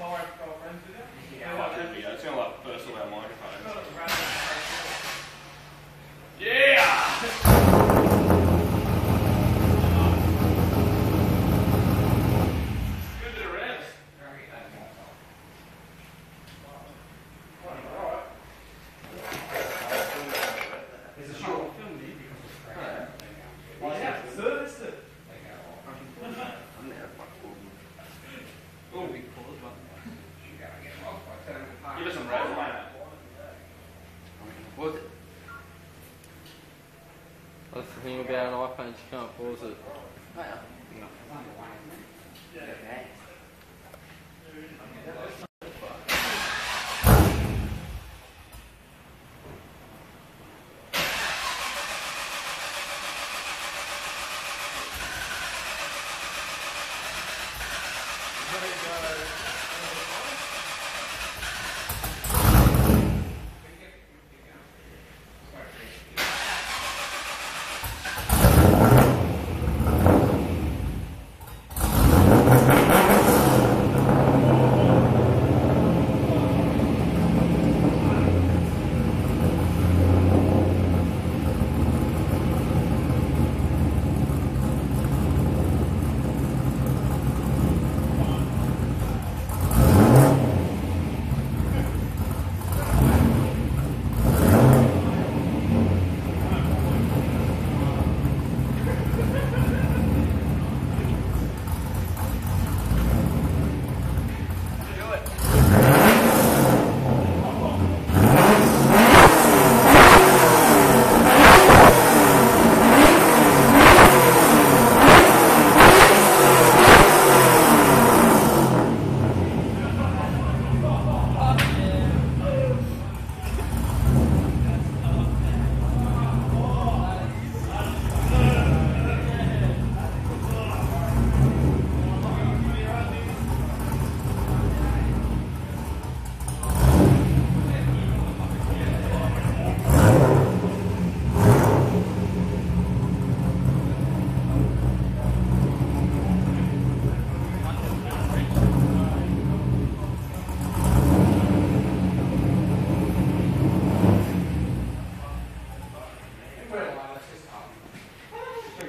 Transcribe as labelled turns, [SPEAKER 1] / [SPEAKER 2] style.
[SPEAKER 1] Yeah, it should be. It's going to like burst all our microphones. Good bit of revs.
[SPEAKER 2] There's a short film there because it's cracked.
[SPEAKER 1] Well, yeah, serviced it. Give us some revs, mate.
[SPEAKER 3] Was it? That's the thing about an iPhone, you can't pause it.